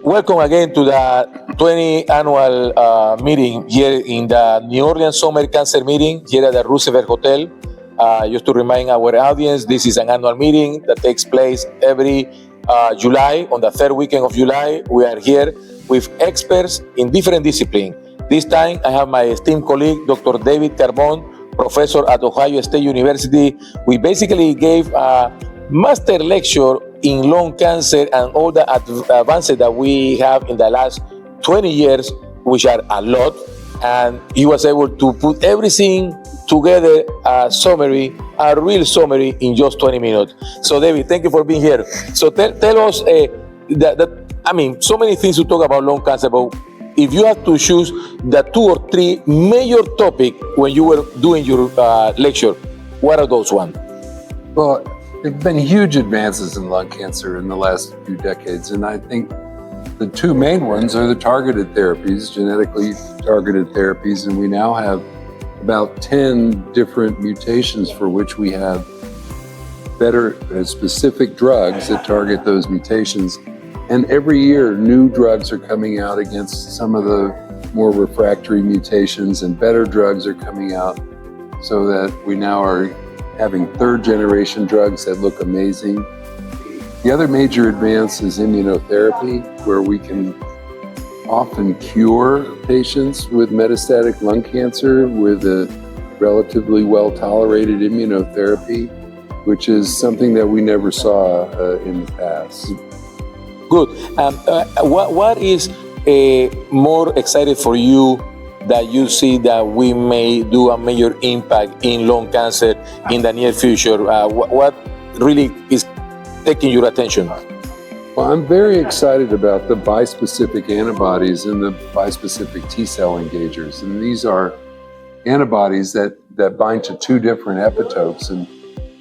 Welcome again to the 20th annual meeting here in the New Orleans Summer Cancer Meeting here at the Roosevelt Hotel. Just to remind our audience, this is an annual meeting that takes place every July, on the third weekend of July. We are here with experts in different disciplines. This time, I have my esteemed colleague, Dr. David Carbone, professor at Ohio State University. We basically gave a master lecture in lung cancer and all the advances that we have in the last 20 years, which are a lot. And he was able to put everything together, a real summary in just 20 minutes. So David, thank you for being here. So tell us, so many things to talk about lung cancer, but if you have to choose the 2 or 3 major topics when you were doing your lecture, what are those ones? Well, there have been huge advances in lung cancer in the last few decades, and I think the 2 main ones are the targeted therapies, genetically targeted therapies, and we now have about 10 different mutations for which we have better specific drugs that target those mutations. And every year, new drugs are coming out against some of the more refractory mutations, and better drugs are coming out so that we now are having 3rd-generation drugs that look amazing. The other major advance is immunotherapy, where we can often cure patients with metastatic lung cancer with a relatively well-tolerated immunotherapy, which is something that we never saw in the past. Good. What is more excited for you that you see that we may do a major impact in lung cancer in the near future? What really is taking your attention? Well, I'm very excited about the bispecific antibodies and the bispecific T-cell engagers. And these are antibodies that bind to 2 different epitopes. And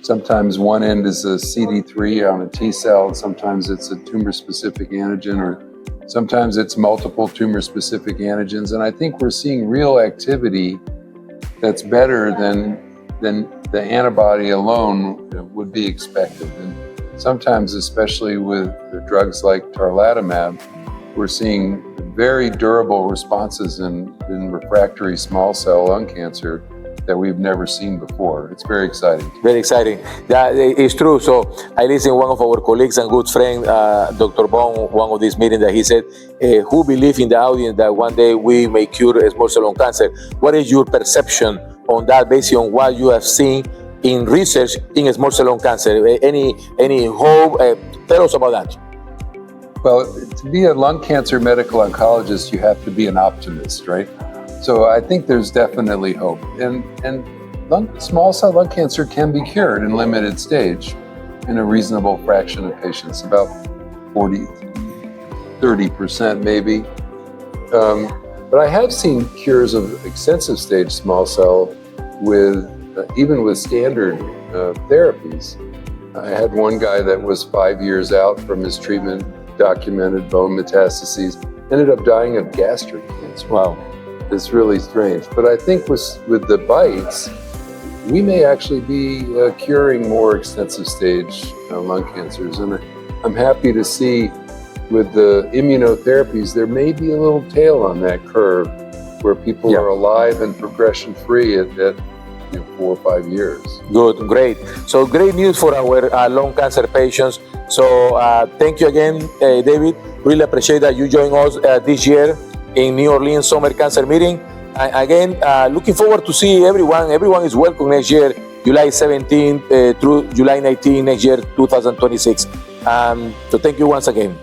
sometimes one end is a CD3 on a T-cell, and sometimes it's a tumor-specific antigen, or sometimes it's multiple tumor-specific antigens. And I think we're seeing real activity that's better than the antibody alone would be expected. And sometimes, especially with the drugs like tarlatamab, we're seeing very durable responses in refractory small cell lung cancer that we've never seen before. It's very exciting. Very exciting. That is true. So I listened to one of our colleagues and good friend, Dr. Bone, one of these meetings that he said, who believe in the audience that one day we may cure small cell lung cancer? What is your perception on that based on what you have seen in research in small cell lung cancer? Any hope? Tell us about that. Well, to be a lung cancer medical oncologist, you have to be an optimist, right? So I think there's definitely hope. And small cell lung cancer can be cured in limited stage in a reasonable fraction of patients, about 30% maybe. But I have seen cures of extensive stage small cell even with standard therapies. I had one guy that was 5 years out from his treatment, documented bone metastases, ended up dying of gastric cancer. Wow. It's really strange. But I think with the bites, we may actually be curing more extensive stage lung cancers. And I'm happy to see with the immunotherapies, there may be a little tail on that curve where people are alive and progression-free at 4 or 5 years. Good, great. So great news for our lung cancer patients. So thank you again, David. Really appreciate that you joined us this year in New Orleans Summer Cancer Meeting. Again, looking forward to see everyone. Everyone is welcome next year, July 17 through July 19 next year, 2026. So thank you once again.